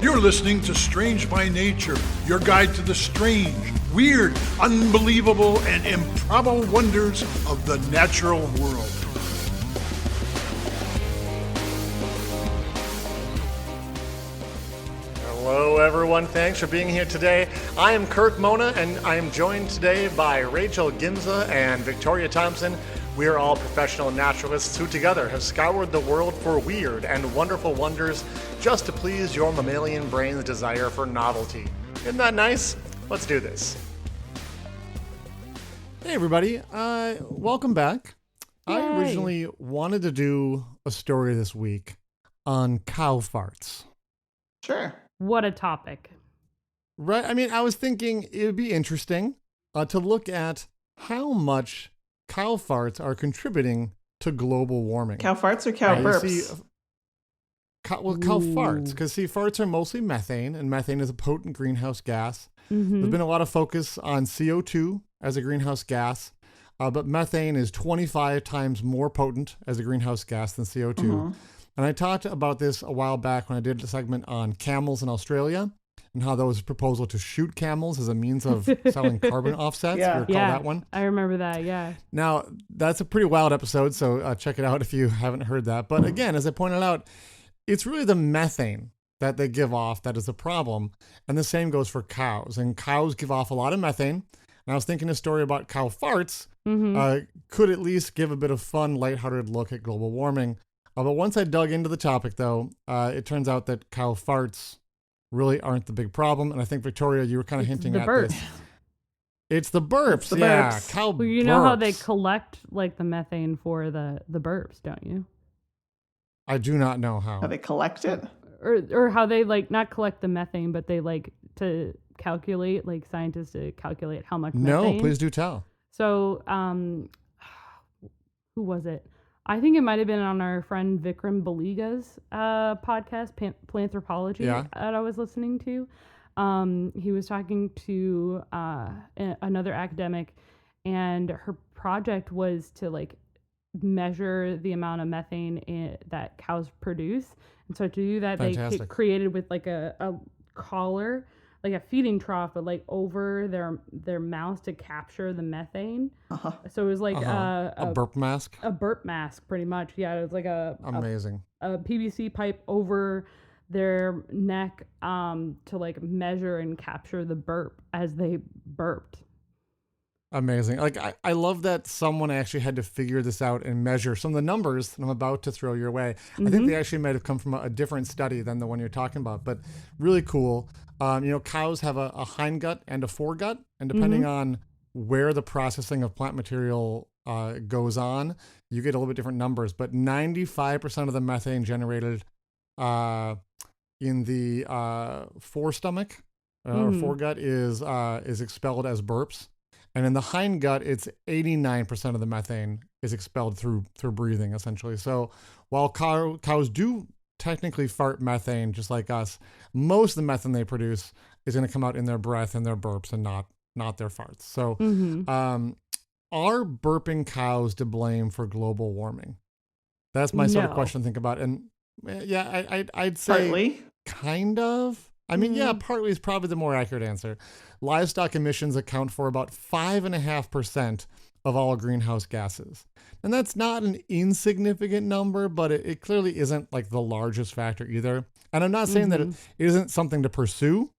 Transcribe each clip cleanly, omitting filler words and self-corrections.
You're listening to Strange by Nature, your guide to the strange, weird, unbelievable, and improbable wonders of the natural world. Hello, everyone. Thanks for being here today. I am Kirk Mona, and I am joined today by Rachel Ginza and Victoria Thompson. We are all professional naturalists who together have scoured the world for weird and wonderful wonders just to please your mammalian brain's desire for novelty. Isn't that nice? Let's do this. Hey, everybody. Welcome back. Yay. I originally wanted to do a story this week on cow farts. Sure. What a topic. Right? I mean, I was thinking it would be interesting to look at how much cow farts are contributing to global warming. Cow farts or cow burps? Cow farts, because farts are mostly methane, and methane is a potent greenhouse gas. Mm-hmm. There's been a lot of focus on CO2 as a greenhouse gas, but methane is 25 times more potent as a greenhouse gas than CO2. Mm-hmm. And I talked about this a while back when I did a segment on camels in Australia and how there was a proposal to shoot camels as a means of selling carbon offsets. Yeah. You recall that one? I remember that, yeah. Now, that's a pretty wild episode, so check it out if you haven't heard that. But again, as I pointed out, it's really the methane that they give off that is a problem. And the same goes for cows. And cows give off a lot of methane. And I was thinking a story about cow farts could at least give a bit of fun, lighthearted look at global warming. But once I dug into the topic, though, it turns out that cow farts really aren't the big problem. And I think, Victoria, you were kind of hinting at burps. this. It's the burps. It's the yeah, burps. cow Well, you know how they collect like the methane for the burps, don't you? I do not know how. How they collect it? Or how they like not collect the methane, but they like to calculate, like scientists to calculate how much methane. No, please do tell. So, who was it? I think it might have been on our friend Vikram Baliga's podcast, Planthropology, that I was listening to. He was talking to another academic, and her project was to like measure the amount of methane that cows produce. And so to do that, Fantastic. they created with like a collar, like a feeding trough, but like over their mouths to capture the methane. Uh-huh. So it was like a burp mask? A burp mask, pretty much. Yeah, it was like Amazing. a PVC pipe over their neck to like measure and capture the burp as they burped. Amazing. Like, I love that someone actually had to figure this out and measure some of the numbers that I'm about to throw your way. I think they actually might have come from a different study than the one you're talking about, but really cool. Cows have a hindgut and a foregut, and depending on where the processing of plant material goes on, you get a little bit different numbers. But 95% of the methane generated in the forestomach or foregut is expelled as burps. And in the hindgut, it's 89% of the methane is expelled through breathing, essentially. So while cows do technically fart methane, just like us, most of the methane they produce is going to come out in their breath and their burps and not their farts. So are burping cows to blame for global warming? That's my sort of question to think about. And yeah, I'd say Partly. Kind of. I mean, yeah, partly is probably the more accurate answer. Livestock emissions account for about 5.5% of all greenhouse gases. And that's not an insignificant number, but it clearly isn't like the largest factor either. And I'm not saying that it isn't something to pursue.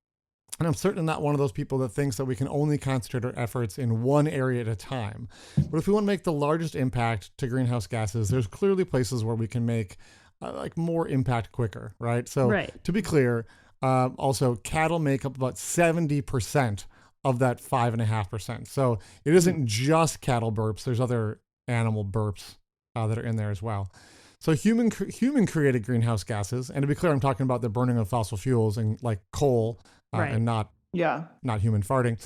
And I'm certainly not one of those people that thinks that we can only concentrate our efforts in one area at a time. But if we want to make the largest impact to greenhouse gases, there's clearly places where we can make like more impact quicker, right? So to be clear, also, cattle make up about 70% of that 5.5%. So it isn't just cattle burps. There's other animal burps that are in there as well. So human created greenhouse gases, and to be clear, I'm talking about the burning of fossil fuels and like coal and not human farting,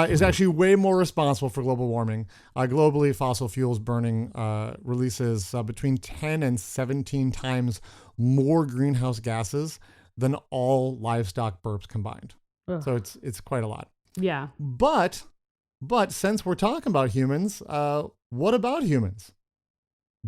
is actually way more responsible for global warming. Globally, fossil fuels burning releases between 10 and 17 times more greenhouse gases than all livestock burps combined. Ugh. So it's quite a lot. Yeah. But since we're talking about humans, what about humans?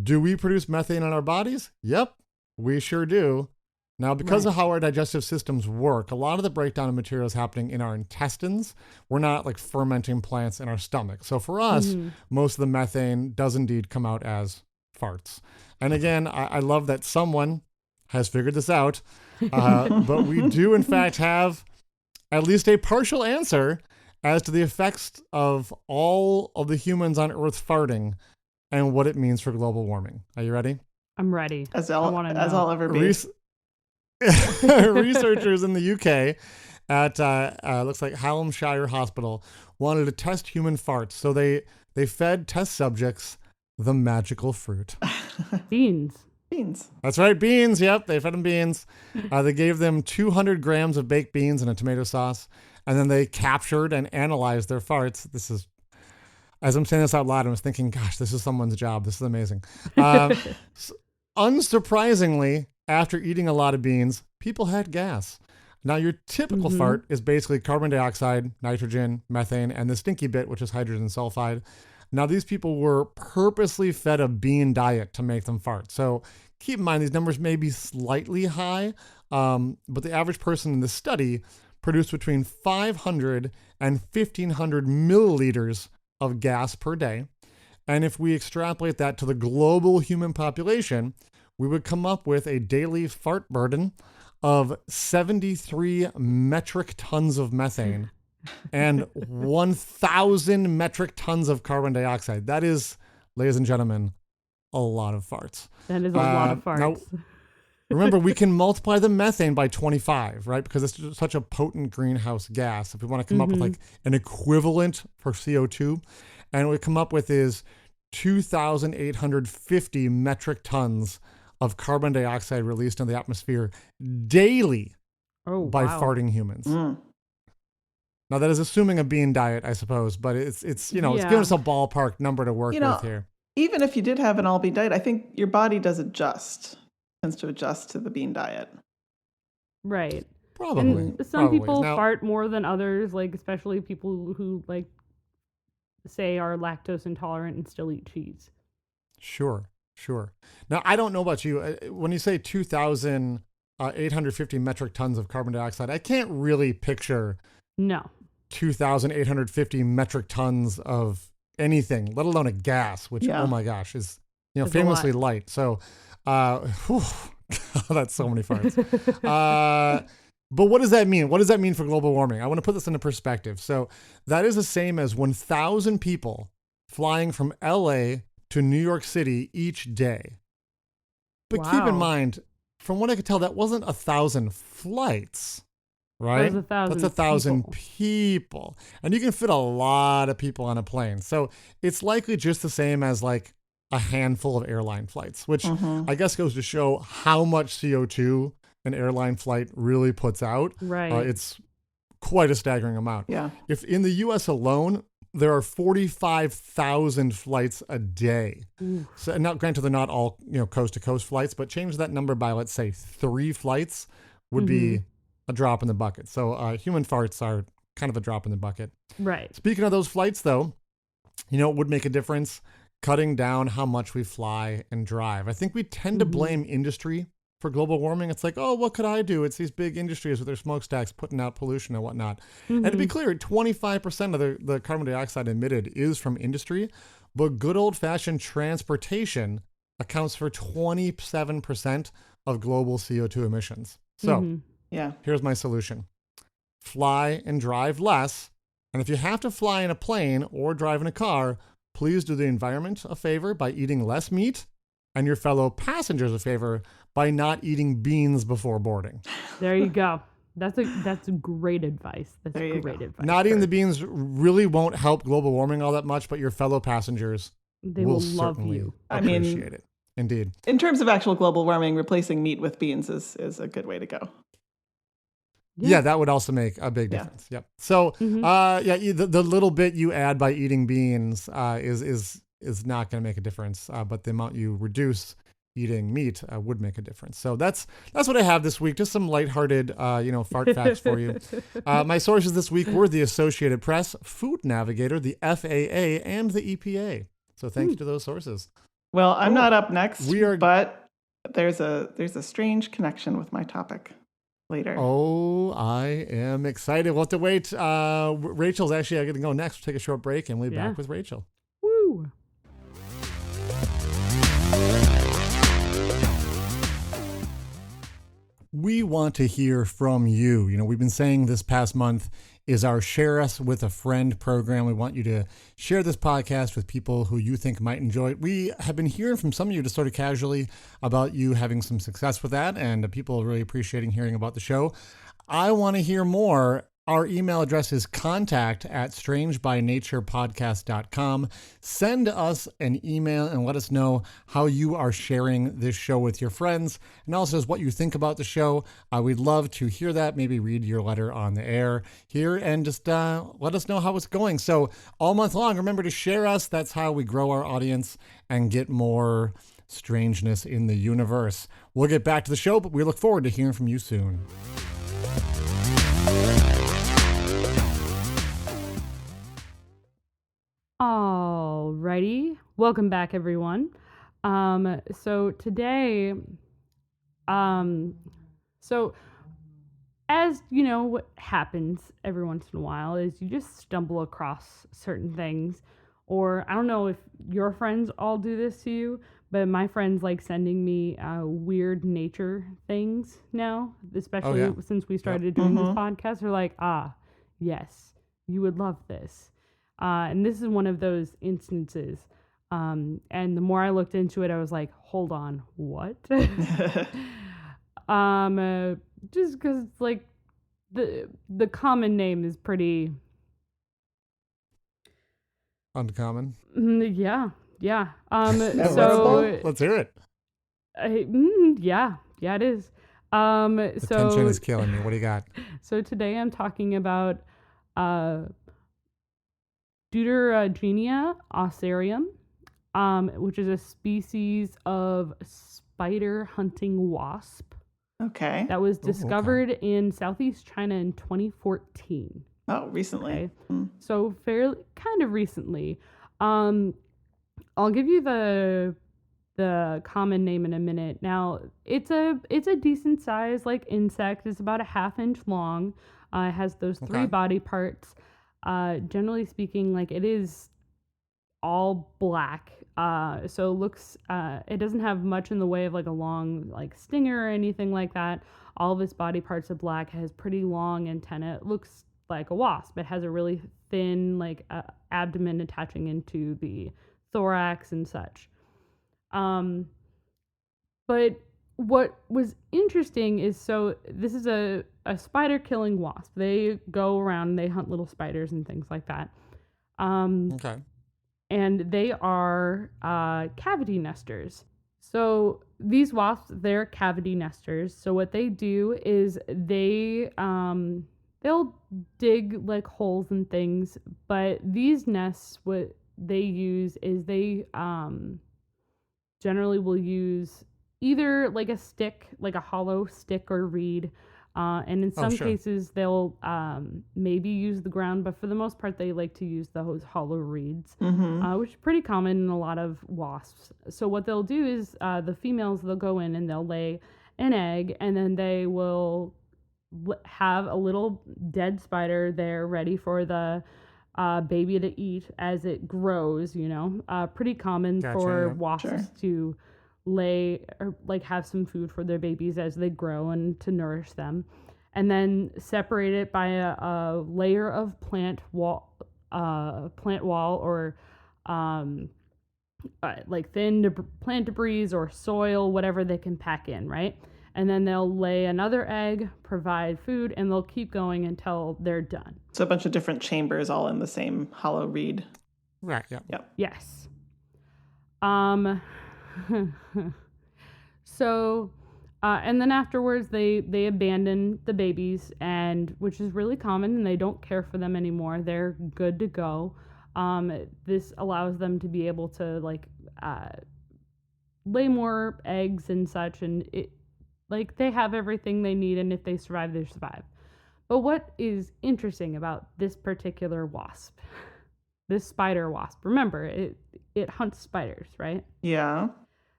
Do we produce methane in our bodies? Yep, we sure do. Now, because Right. of how our digestive systems work, a lot of the breakdown of material is happening in our intestines. We're not like fermenting plants in our stomach. So for us, most of the methane does indeed come out as farts. And again, I love that someone has figured this out, but we do in fact have at least a partial answer as to the effects of all of the humans on Earth farting and what it means for global warming. Are you ready? I'm ready. As I wanna know. I'll ever be. Researchers in the UK at looks like Hallamshire Hospital wanted to test human farts. So they fed test subjects the magical fruit. Beans. Beans. That's right, beans. Yep, they fed them beans. They gave them 200 grams of baked beans and a tomato sauce, and then they captured and analyzed their farts. This is, as I'm saying this out loud, I was thinking, gosh, this is someone's job. This is amazing. Unsurprisingly, after eating a lot of beans, people had gas. Now, your typical fart is basically carbon dioxide, nitrogen, methane, and the stinky bit, which is hydrogen sulfide. Now, these people were purposely fed a bean diet to make them fart. So keep in mind, these numbers may be slightly high, but the average person in the study produced between 500 and 1,500 milliliters of gas per day. And if we extrapolate that to the global human population, we would come up with a daily fart burden of 73 metric tons of methane and 1,000 metric tons of carbon dioxide. That is, ladies and gentlemen, a lot of farts. That is a lot of farts. Now, remember, we can multiply the methane by 25, right? Because it's such a potent greenhouse gas. If we want to come up with like an equivalent for CO2, and what we come up with is 2,850 metric tons of carbon dioxide released into the atmosphere daily by farting humans. Now, that is assuming a bean diet, I suppose, but it's it's giving us a ballpark number to work with here. Even if you did have an all bean diet, I think your body tends to adjust to the bean diet. Right. Probably. And some Probably. people Now, fart more than others, like especially people who like say are lactose intolerant and still eat cheese. Sure. Now, I don't know about you. When you say 2,850 metric tons of carbon dioxide, I can't really picture 2,850 metric tons of anything, let alone a gas, which, oh my gosh, is famously light. So, that's so many farts. But what does that mean? What does that mean for global warming? I want to put this into perspective. So that is the same as 1,000 people flying from LA to New York City each day. But keep in mind, from what I could tell, that wasn't 1,000 flights, right? That's 1,000 people. And you can fit a lot of people on a plane. So it's likely just the same as like a handful of airline flights, which I guess goes to show how much CO2 an airline flight really puts out. Right. It's quite a staggering amount. Yeah. If in the US alone, there are 45,000 flights a day. So, and now, granted, they're not all coast to coast flights, but change that number by, let's say, 3 flights would be a drop in the bucket. So human farts are kind of a drop in the bucket. Right. Speaking of those flights, though, it would make a difference cutting down how much we fly and drive. I think we tend to blame industry for global warming. It's like, oh, what could I do? It's these big industries with their smokestacks putting out pollution and whatnot. And to be clear, 25% of the carbon dioxide emitted is from industry, but good old-fashioned transportation accounts for 27% of global CO2 emissions. So here's my solution. Fly and drive less. And if you have to fly in a plane or drive in a car, please do the environment a favor by eating less meat and your fellow passengers a favor by not eating beans before boarding. There you go. That's great advice. That's great advice. Not eating the beans really won't help global warming all that much, but your fellow passengers will love you. Appreciate it. Indeed. In terms of actual global warming, replacing meat with beans is a good way to go. Yeah, that would also make a big difference. Yep. So, the little bit you add by eating beans is not going to make a difference, but the amount you reduce eating meat would make a difference. So that's what I have this week. Just some lighthearted, fart facts for you. My sources this week were the Associated Press, Food Navigator, the FAA, and the EPA. So thank you to those sources. Well, I'm not up next, but There's a strange connection with my topic later. Oh, I am excited. We'll have to wait. Rachel's actually going to go next. We'll take a short break and we'll be back with Rachel. Woo! We want to hear from you. You know, we've been saying this past month is our Share Us with a Friend program. We want you to share this podcast with people who you think might enjoy it. We have been hearing from some of you just sort of casually about you having some success with that, and people are really appreciating hearing about the show. I want to hear more. Our email address is contact@strangebynaturepodcast.com. Send us an email and let us know how you are sharing this show with your friends, and also what you think about the show. We'd love to hear that, maybe read your letter on the air here, and just let us know how it's going. So all month long, remember to share us. That's how we grow our audience and get more strangeness in the universe. We'll get back to the show, but we look forward to hearing from you soon. Alrighty, welcome back, everyone. So today, so as you know, what happens every once in a while is you just stumble across certain things, or I don't know if your friends all do this to you, but my friends like sending me weird nature things now, especially since we started doing this podcast. They're like, yes, you would love this. And this is one of those instances. And the more I looked into it, I was like, hold on, what? Just because like the common name is pretty Uncommon. Yeah. So Let's hear it. Yeah, it is. The tension is killing me. What do you got? So today I'm talking about Deuterogenia ossarium, which is a species of spider hunting wasp. Okay. That was discovered in Southeast China in 2014. Oh, recently. Okay. So fairly, kind of recently. I'll give you the common name in a minute. Now, it's a decent size like insect. It's about a 1/2 inch long. It has those 3 body parts. Generally speaking, like it is all black. So it looks, it doesn't have much in the way of like a long like stinger or anything like that. All of its body parts are black. It has pretty long antenna. It looks like a wasp. It has a really thin like abdomen attaching into the thorax and such. But what was interesting is, so this is a spider killing wasp. They go around and they hunt little spiders and things like that. And they are cavity nesters. So these wasps, they're cavity nesters. So what they do is they'll dig like holes and things, but these nests, what they use is they generally will use either like a stick, like a hollow stick or reed, and in some cases they'll maybe use the ground, but for the most part they like to use those hollow reeds, which is pretty common in a lot of wasps. So what they'll do is the females, they'll go in and they'll lay an egg, and then they will have a little dead spider there ready for the baby to eat as it grows. Pretty common for wasps to lay or like have some food for their babies as they grow and to nourish them, and then separate it by a layer of plant wall or like thin plant debris or soil, whatever they can pack in, right? And then they'll lay another egg, provide food, and they'll keep going until they're done. So a bunch of different chambers all in the same hollow reed. Right, yeah. Yep. Yes. So, and then afterwards they abandon the babies, and which is really common, and they don't care for them anymore. They're good to go. This allows them to be able to like lay more eggs and such, and like they have everything they need, and if they survive, they survive. But what is interesting about this particular wasp, this spider wasp, remember it hunts spiders, right? Yeah.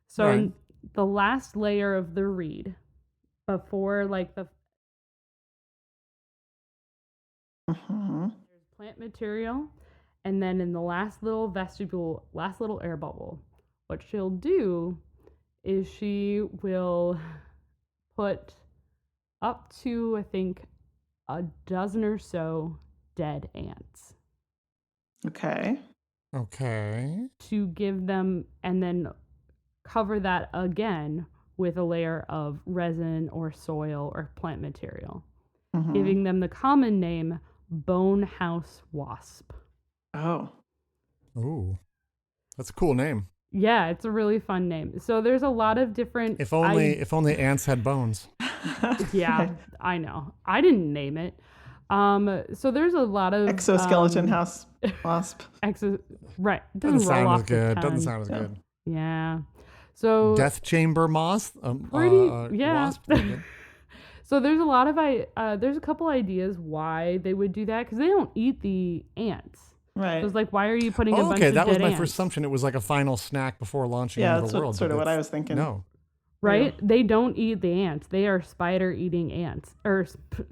So right. the last layer of the reed before like the there's plant material, and then in the last little vestibule, last little air bubble, what she'll do is she will put up to, I think, a dozen or so dead ants. Okay. To give them, and then cover that again with a layer of resin or soil or plant material, giving them the common name bone house wasp. Oh. Ooh, that's a cool name. Yeah, it's a really fun name. So there's a lot of different. If only ants had bones. Yeah, I know. I didn't name it. So there's a lot of exoskeleton house wasp. Right. Doesn't sound as good. Doesn't sound as good. Yeah. So death chamber moth. yeah. Wasp. Pretty good. So there's a lot of there's a couple ideas why they would do that, because they don't eat the ants. Right. So it's like, why are you putting a bunch of Okay, that was my ants? first assumption. It was like a final snack before launching into the world. Sort of what I was thinking. No. Right? Yeah. They don't eat the ants. They are spider-eating ants. Or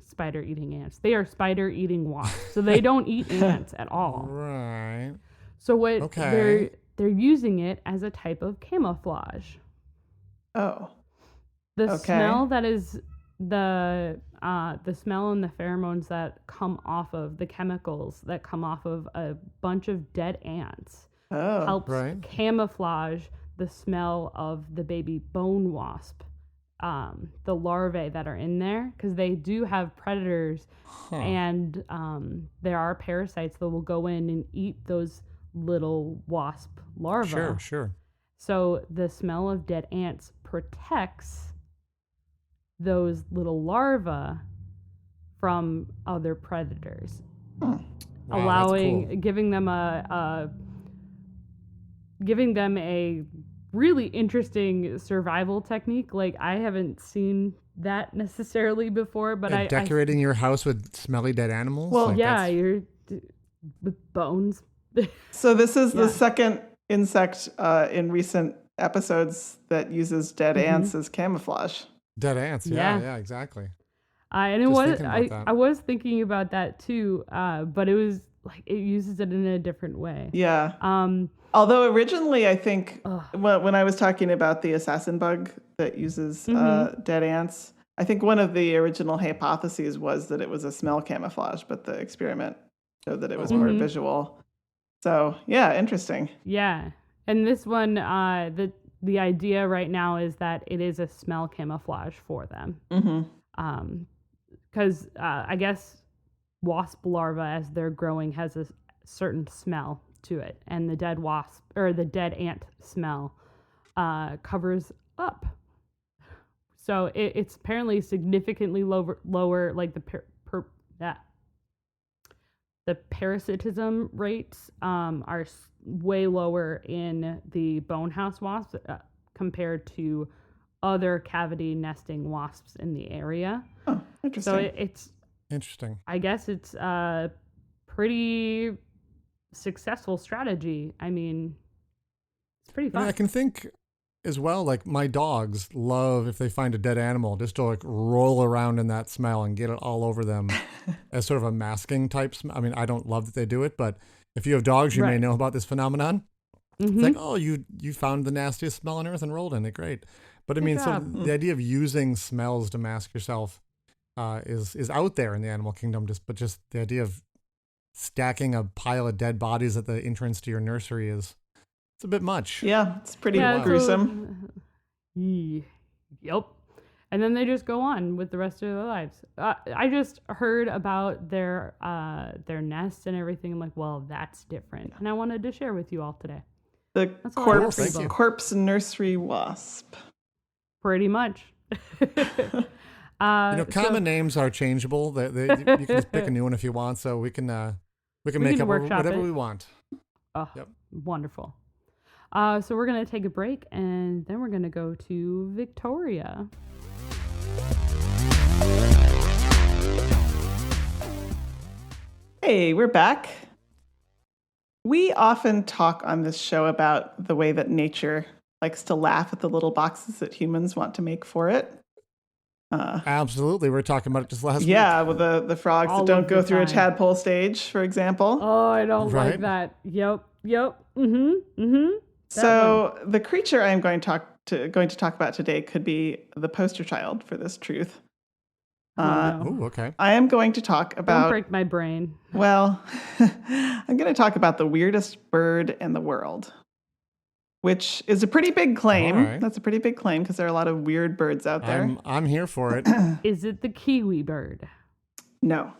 spider-eating ants. They are spider-eating wasps. So they don't eat ants at all. Right. So what they're using it as a type of camouflage. Oh. The smell that is the smell and the pheromones that come off of the chemicals that come off of a bunch of dead ants helps camouflage the smell of the baby bone wasp, the larvae that are in there, because they do have predators, and there are parasites that will go in and eat those little wasp larvae. Sure. So the smell of dead ants protects those little larvae from other predators, allowing, cool. giving them a really interesting survival technique. Like, I haven't seen that necessarily before, but decorating your house with smelly dead animals. Well, like you're with bones. So this is the second insect in recent episodes that uses dead ants as camouflage. Dead ants, yeah, exactly. And I was thinking about that too, but it was like it uses it in a different way. Yeah. Although originally, I think when I was talking about the assassin bug that uses dead ants, I think one of the original hypotheses was that it was a smell camouflage, but the experiment showed that it was more visual. So yeah, interesting. Yeah, and this one, the idea right now is that it is a smell camouflage for them. Because I guess wasp larva, as they're growing, has a certain smell to it, and the dead wasp or the dead ant smell covers up. So it's apparently significantly lower, like the parasitism rates are way lower in the bone house wasps compared to other cavity nesting wasps in the area. Oh, interesting. So it's interesting. I guess it's a pretty successful strategy. I mean, it's pretty fun. I can think as well, like my dogs love, if they find a dead animal, just to like roll around in that smell and get it all over them as sort of a masking type smell. I mean, I don't love that they do it, but if you have dogs, you may know about this phenomenon. It's like, oh, you found the nastiest smell on earth and rolled in it. Great. But I mean, so the idea of using smells to mask yourself is out there in the animal kingdom. But just the idea of stacking a pile of dead bodies at the entrance to your nursery it's a bit much. Yeah, it's pretty gruesome. Yep. And then they just go on with the rest of their lives. I just heard about their nest and everything. I'm like, well, that's different. And I wanted to share with you all today. The corpse nursery wasp. Pretty much. Common names are changeable. You can just pick a new one if you want. So we can make up whatever we want. Oh, wonderful. So we're going to take a break, and then we're going to go to Victoria. Hey, we're back. We often talk on this show about the way that nature likes to laugh at the little boxes that humans want to make for it. Absolutely. We were talking about it just last week. Yeah, with the frogs All that don't of go the through a time. tadpole stage, for example. Oh, I don't Right. like that. Yep. Mm-hmm. So the creature I'm going to talk about today could be the poster child for this truth. No. Ooh, okay. I am going to talk Don't about, break my brain. well, I'm going to talk about the weirdest bird in the world, which is a pretty big claim. All right. That's a pretty big claim because there are a lot of weird birds out there. I'm here for it. Is it the kiwi bird? No.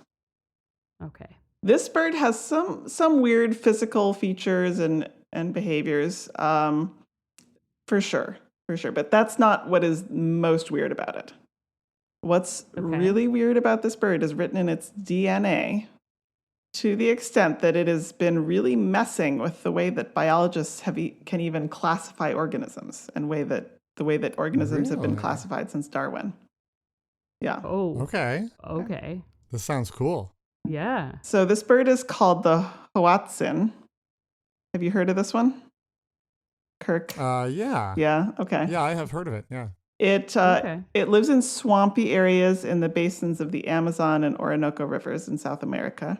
Okay. This bird has some weird physical features and behaviors, for sure. But that's not what is most weird about it. What's really weird about this bird is written in its DNA to the extent that it has been really messing with the way that biologists can even classify organisms and the way that organisms have been Really? classified since Darwin. Yeah. Oh. Okay. This sounds cool. Yeah. So this bird is called the Hoatzin. Have you heard of this one? Kirk? Yeah. Yeah, okay. Yeah, I have heard of it. Yeah. It lives in swampy areas in the basins of the Amazon and Orinoco rivers in South America.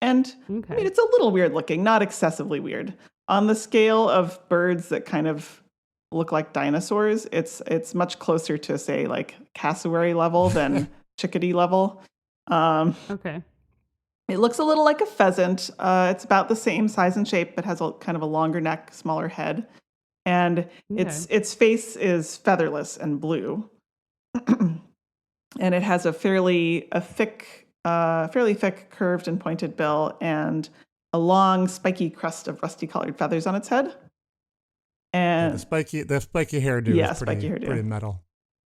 And I mean, it's a little weird looking, not excessively weird. On the scale of birds that kind of look like dinosaurs, it's much closer to, say, like cassowary level than chickadee level. Okay. It looks a little like a pheasant. It's about the same size and shape, but has kind of a longer neck, smaller head. And its face is featherless and blue. And it has a fairly thick, curved and pointed bill and a long, spiky crest of rusty-colored feathers on its head. And the spiky hairdo is pretty metal.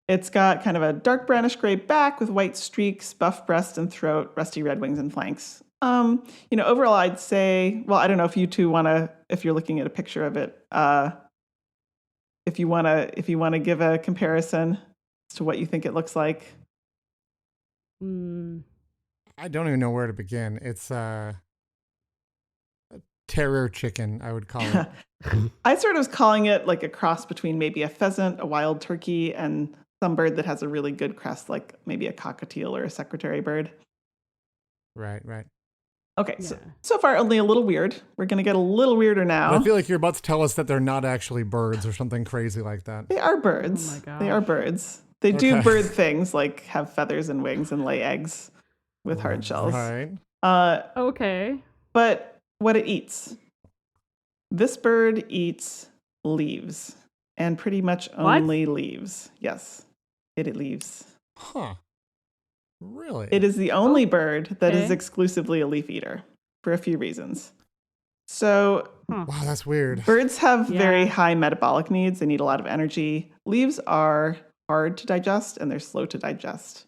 It's got kind of a dark brownish gray back with white streaks, buff breast and throat, rusty red wings and flanks. Overall, I'd say, well, I don't know if you two if you're looking at a picture of it, if you want to give a comparison as to what you think it looks like. I don't even know where to begin. It's a terror chicken, I would call it. I sort of was calling it like a cross between maybe a pheasant, a wild turkey, and some bird that has a really good crest, like maybe a cockatiel or a secretary bird. Right. Okay, so far only a little weird. We're going to get a little weirder now. But I feel like you're about to tell us that they're not actually birds or something crazy like that. They are birds. Oh my gosh. They are birds. They do bird things like have feathers and wings and lay eggs with hard shells. Right. Okay. But what it eats. This bird eats leaves and pretty much only leaves. Yes, it eats leaves. Huh. Really? It is the only bird that is exclusively a leaf eater for a few reasons. So, wow, that's weird. Birds have very high metabolic needs. They need a lot of energy. Leaves are hard to digest and they're slow to digest.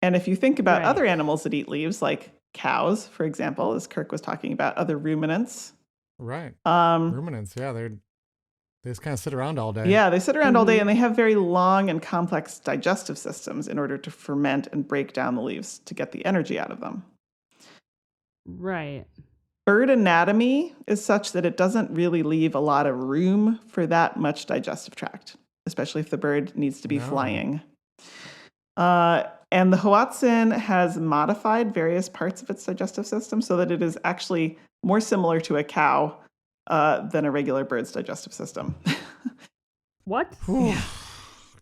And if you think about other animals that eat leaves, like cows, for example, as Kirk was talking about, other ruminants. Right. Ruminants, they just kind of sit around all day. Yeah, they sit around all day and they have very long and complex digestive systems in order to ferment and break down the leaves to get the energy out of them. Right. Bird anatomy is such that it doesn't really leave a lot of room for that much digestive tract, especially if the bird needs to be flying. And the Hoatzin has modified various parts of its digestive system so that it is actually more similar to a cow than a regular bird's digestive system. What? So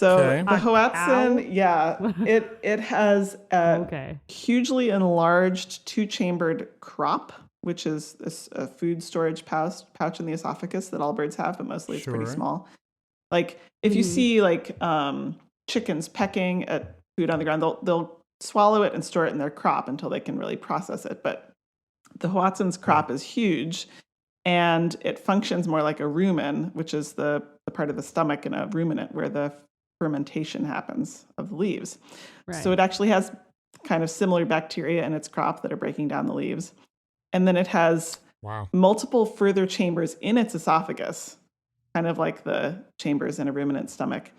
the Hoatzin, it has a hugely enlarged two-chambered crop, which is a food storage pouch in the esophagus that all birds have, but mostly it's pretty small. Like if you see like chickens pecking at food on the ground, they'll swallow it and store it in their crop until they can really process it. But the Hoatzin's crop is huge, and it functions more like a rumen, which is the part of the stomach in a ruminant where the fermentation happens of the leaves. Right. So it actually has kind of similar bacteria in its crop that are breaking down the leaves. And then it has multiple further chambers in its esophagus, kind of like the chambers in a ruminant stomach.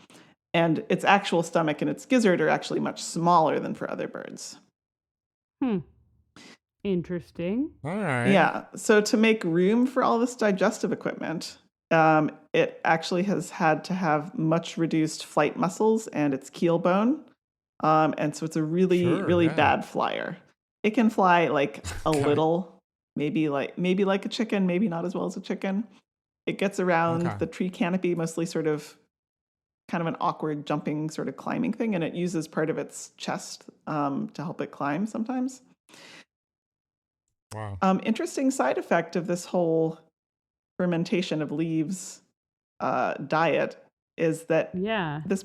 And its actual stomach and its gizzard are actually much smaller than for other birds. Interesting. All right. Yeah. So to make room for all this digestive equipment, it actually has had to have much reduced flight muscles and its keel bone. And so it's a really bad flyer. It can fly like a little, maybe like a chicken, maybe not as well as a chicken. It gets around the tree canopy, mostly sort of kind of an awkward jumping sort of climbing thing, and it uses part of its chest to help it climb sometimes. Wow. Interesting side effect of this whole fermentation of leaves diet is that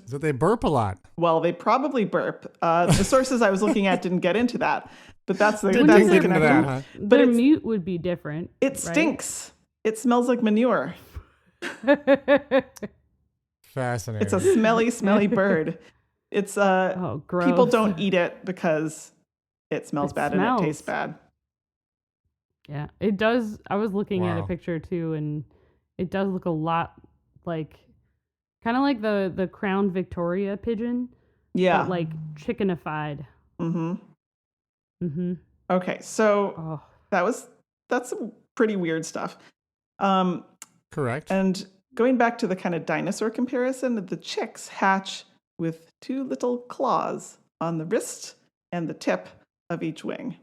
So they burp a lot. Well, they probably burp. The sources I was looking at didn't get into that, but that's the connection. Huh? But their mute would be different. It stinks. It smells like manure. Fascinating. It's a smelly bird. It's gross. People don't eat it because it smells bad and it tastes bad. Yeah, it does. I was looking at a picture too, and it does look a lot like, kind of like the Crown Victoria pigeon. Yeah. But like chickenified. Okay, so that's some pretty weird stuff. Correct. And going back to the kind of dinosaur comparison, the chicks hatch with 2 little claws on the wrist and the tip of each wing.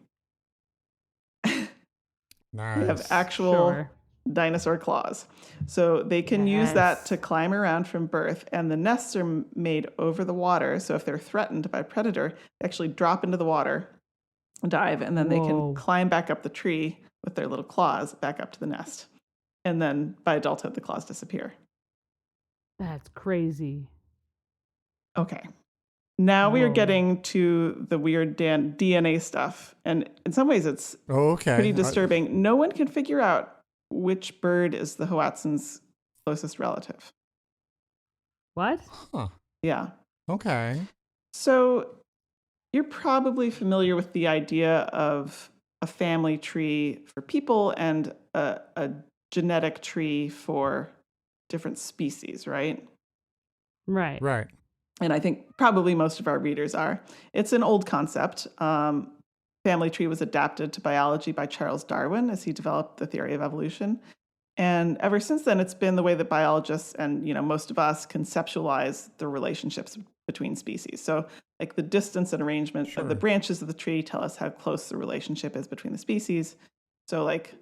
Nice. They have actual dinosaur claws. So they can use that to climb around from birth, and the nests are made over the water. So if they're threatened by a predator, they actually drop into the water, dive, and then they can climb back up the tree with their little claws back up to the nest. And then by adulthood, the claws disappear. That's crazy. Okay. Now we are getting to the weird DNA stuff. And in some ways, it's pretty disturbing. No one can figure out which bird is the Hoatzin's closest relative. What? Huh. Yeah. Okay. So you're probably familiar with the idea of a family tree for people and a genetic tree for different species, right? Right. Right. And I think probably most of our readers are. It's an old concept. Family tree was adapted to biology by Charles Darwin as he developed the theory of evolution. And ever since then, it's been the way that biologists and most of us conceptualize the relationships between species. So like the distance and arrangement of the branches of the tree tell us how close the relationship is between the species. So like,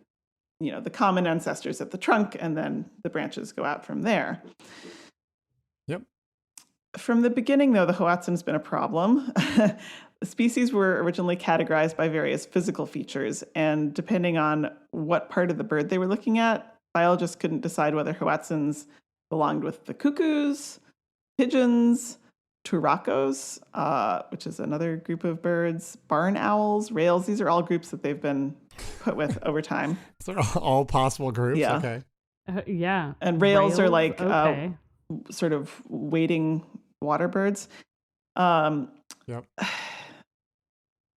the common ancestors at the trunk, and then the branches go out from there. Yep. From the beginning, though, the Hoatzin has been a problem. The species were originally categorized by various physical features, and depending on what part of the bird they were looking at, biologists couldn't decide whether Hoatzins belonged with the cuckoos, pigeons, turacos, which is another group of birds, barn owls, rails. These are all groups that they've been put with over time. So all possible groups? Yeah. Okay. Yeah. And rails are like sort of wading water birds. Yep.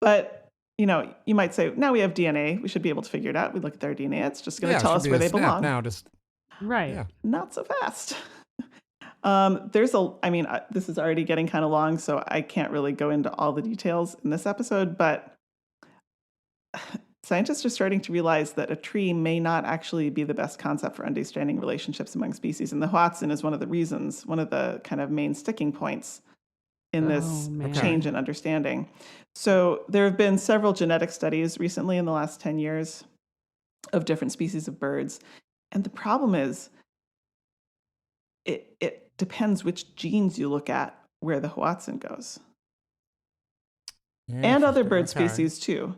But, you might say, now we have DNA. We should be able to figure it out. We look at their DNA. It's just going to tell us where they belong. Now, just right. Yeah. Not so fast. This is already getting kind of long, so I can't really go into all the details in this episode, but scientists are starting to realize that a tree may not actually be the best concept for understanding relationships among species. And the Hoatzin is one of the kind of main sticking points in this change in understanding. So there have been several genetic studies recently in the last 10 years of different species of birds. And the problem is it depends which genes you look at where the Hoatzin goes. And other bird species too.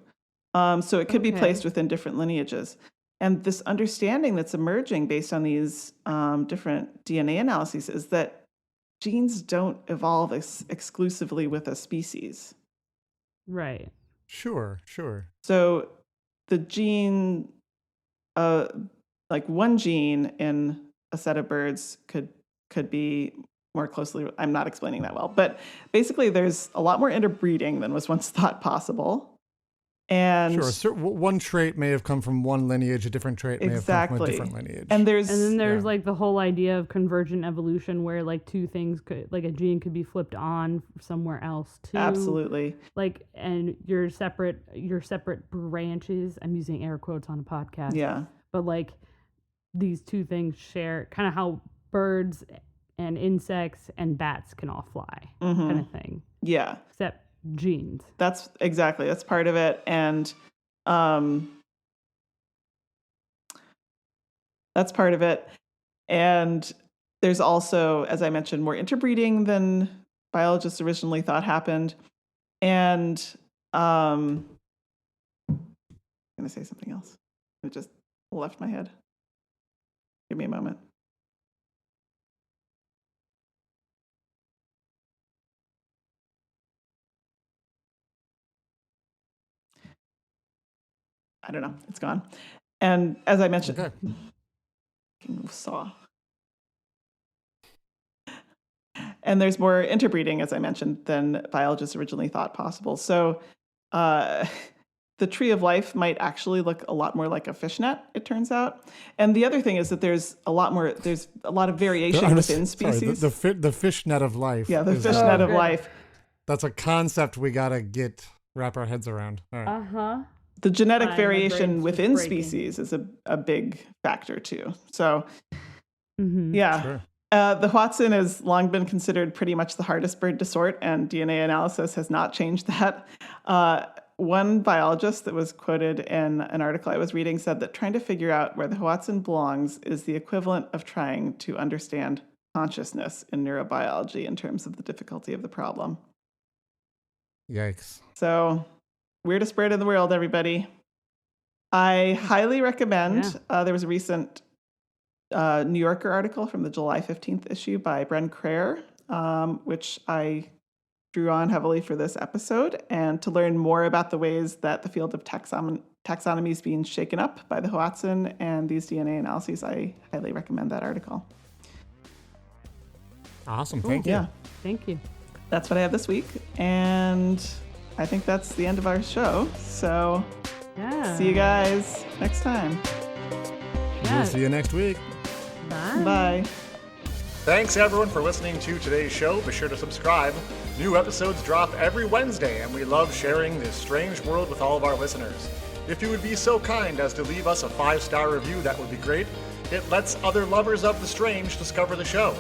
So it could be placed within different lineages. And this understanding that's emerging based on these different DNA analyses is that genes don't evolve exclusively with a species. Right. Sure. So the gene, like one gene in a set of birds could be more closely, I'm not explaining that well, but basically there's a lot more interbreeding than was once thought possible. And sure, so one trait may have come from one lineage, a different trait may have come from a different lineage. And then there's like the whole idea of convergent evolution, where like two things could, like a gene could be flipped on somewhere else too. Absolutely. Like, and your separate branches, I'm using air quotes on a podcast. Yeah. But like these two things share, kind of how birds and insects and bats can all fly, kind of thing. Yeah. Except genes. That's part of it. And that's part of it. And there's also, as I mentioned, more interbreeding than biologists originally thought happened. And I'm going to say something else. It just left my head. Give me a moment. I don't know. It's gone. And as I mentioned, saw. And there's more interbreeding, as I mentioned, than biologists originally thought possible. So the tree of life might actually look a lot more like a fishnet, it turns out. And the other thing is that there's a lot of variation within species. Sorry, the fishnet of life. Yeah, the fishnet of life. That's a concept we got to wrap our heads around. All right. Uh-huh. The genetic variation within species is a big factor too. So, yeah. Sure. The Hoatzin has long been considered pretty much the hardest bird to sort, and DNA analysis has not changed that. One biologist that was quoted in an article I was reading said that trying to figure out where the Hoatzin belongs is the equivalent of trying to understand consciousness in neurobiology in terms of the difficulty of the problem. Yikes. So, weirdest bird in the world, everybody. I highly recommend. There was a recent New Yorker article from the July 15th issue by Bren Crayer, which I drew on heavily for this episode. And to learn more about the ways that the field of taxonomy is being shaken up by the Hoatzin and these DNA analyses, I highly recommend that article. Awesome. Thank you. Yeah. Thank you. That's what I have this week. And I think that's the end of our show. So see you guys next time. We'll see you next week. Bye. Bye. Thanks, everyone, for listening to today's show. Be sure to subscribe. New episodes drop every Wednesday, and we love sharing this strange world with all of our listeners. If you would be so kind as to leave us a 5-star review, that would be great. It lets other lovers of the strange discover the show.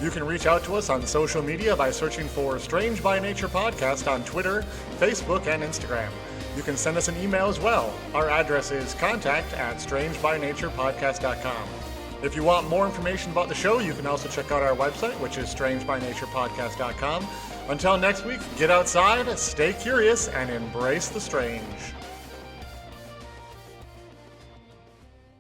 You can reach out to us on social media by searching for Strange by Nature Podcast on Twitter, Facebook, and Instagram. You can send us an email as well. Our address is contact@strangebynaturepodcast.com. If you want more information about the show, you can also check out our website, which is strangebynaturepodcast.com. Until next week, get outside, stay curious, and embrace the strange.